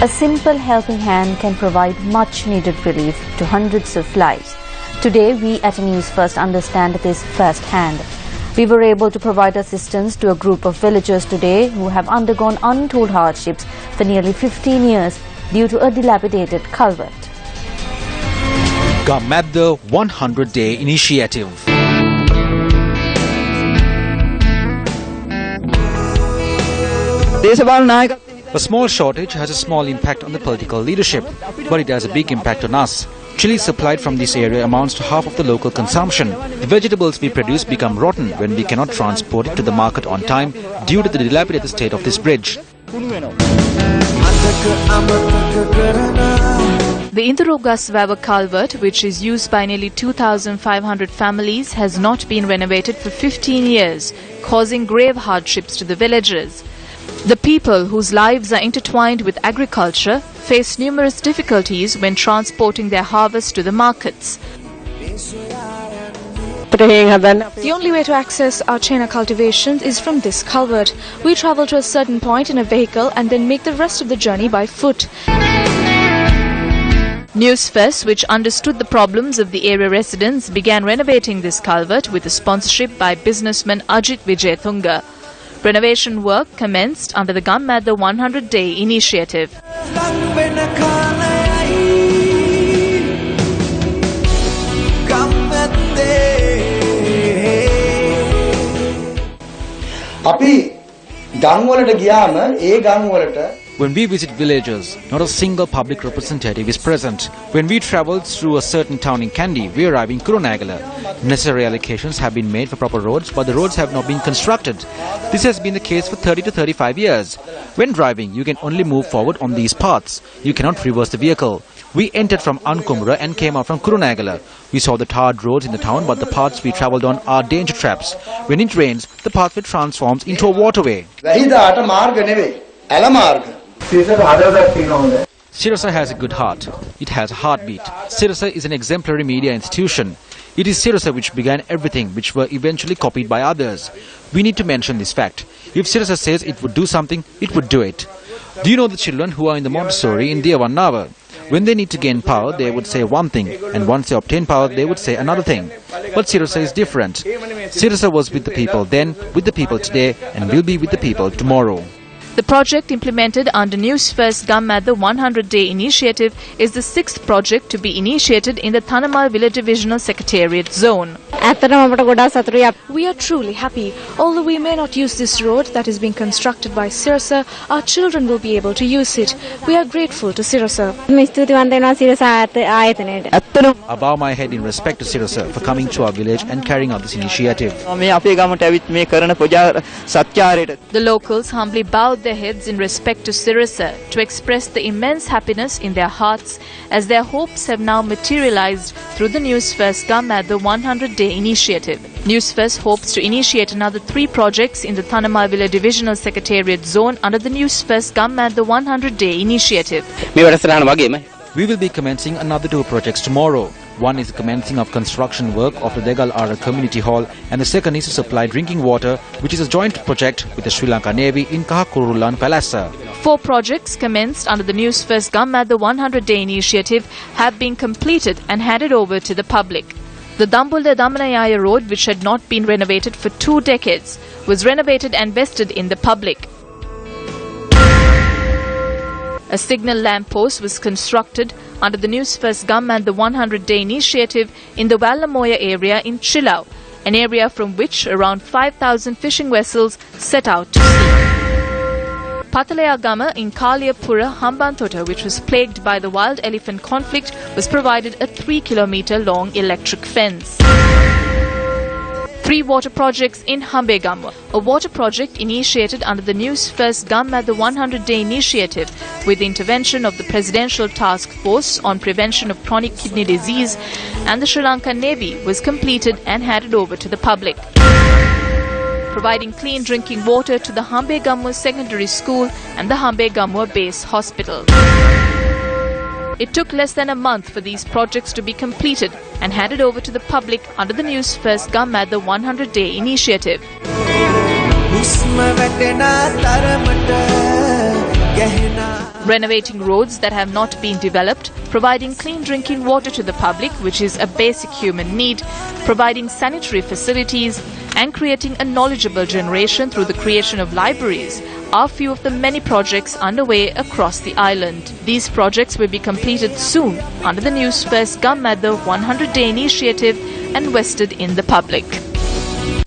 A simple helping hand can provide much needed relief to hundreds of lives. Today, we at Newsfirst understand this firsthand. We were able to provide assistance to a group of villagers today who have undergone untold hardships for nearly 15 years due to a dilapidated culvert. Gammadda 100-day initiative. A small shortage has a small impact on the political leadership, but it has a big impact on us. Chili supplied from this area amounts to half of the local consumption. The vegetables we produce become rotten when we cannot transport it to the market on time due to the dilapidated state of this bridge. The Idurugaswewa culvert, which is used by nearly 2,500 families, has not been renovated for 15 years, causing grave hardships to the villagers. The people, whose lives are intertwined with agriculture, face numerous difficulties when transporting their harvest to the markets. The only way to access our China cultivations is from this culvert. We travel to a certain point in a vehicle and then make the rest of the journey by foot. Newsfirst, which understood the problems of the area residents, began renovating this culvert with a sponsorship by businessman Ajit Vijayathunga. Renovation work commenced under the Gammadda 100-day initiative. When we visit villages, not a single public representative is present. When we travel through a certain town in Kandy, we arrive in Kurunagala. Necessary allocations have been made for proper roads, but the roads have not been constructed. This has been the case for 30 to 35 years. When driving, you can only move forward on these paths. You cannot reverse the vehicle. We entered from Ankumra and came out from Kurunagala. We saw the tarred roads in the town, but the paths we travelled on are danger traps. When it rains, the pathway transforms into a waterway. Sirasa has a good heart. It has a heartbeat. Sirasa is an exemplary media institution. It is Sirasa which began everything, which were eventually copied by others. We need to mention this fact. If Sirasa says it would do something, it would do it. Do you know the children who are in the Montessori in Devanava? When they need to gain power, they would say one thing, and once they obtain power, they would say another thing. But Sirasa is different. Sirasa was with the people then, with the people today, and will be with the people tomorrow. The project implemented under Newsfirst Gammadda 100-day initiative is the 6th project to be initiated in the Thanamal Village Divisional Secretariat Zone. We are truly happy. Although we may not use this road that is being constructed by Sirasa, our children will be able to use it. We are grateful to Sirasa. I bow my head in respect to Sirasa for coming to our village and carrying out this initiative. The locals humbly bowed their heads in respect to Sirasa to express the immense happiness in their hearts as their hopes have now materialized through the Newsfirst Gammadda 100-day initiative. Newsfirst hopes to initiate another 3 projects in the Thanamal Village Divisional Secretariat Zone under the Newsfirst Gammadda 100-day initiative. We will be commencing another 2 projects tomorrow. One is the commencing of construction work of the Degal Ara Community Hall, and the second is to supply drinking water, which is a joint project with the Sri Lanka Navy in Kahakurulan Palassa. 4 projects commenced under the Newsfirst Gammadda 100-day initiative have been completed and handed over to the public. The Dambulda Damanayaya road, which had not been renovated for 2 decades, was renovated and vested in the public. A signal lamp post was constructed under the Newsfirst Gammadda 100-day initiative in the Wallamoya area in Chilau, an area from which around 5,000 fishing vessels set out to sea. Patalaya Gama in Kaliyapura, Hambantota, which was plagued by the wild elephant conflict, was provided a 3-kilometer long electric fence. 3 water projects in Hambegamwa, a water project initiated under the Newsfirst Gammadda 100-day initiative with the intervention of the Presidential Task Force on Prevention of Chronic Kidney Disease and the Sri Lanka Navy, was completed and handed over to the public. Providing clean drinking water to the Hambegamwa Secondary School and the Hambegamwa Base Hospital. It took less than a month for these projects to be completed and handed over to the public under the Newsfirst Gammadda 100-day initiative. Renovating roads that have not been developed, providing clean drinking water to the public, which is a basic human need, providing sanitary facilities, and creating a knowledgeable generation through the creation of libraries are few of the many projects underway across the island. These projects will be completed soon under the Newsfirst.lk 100-day initiative and vested in the public.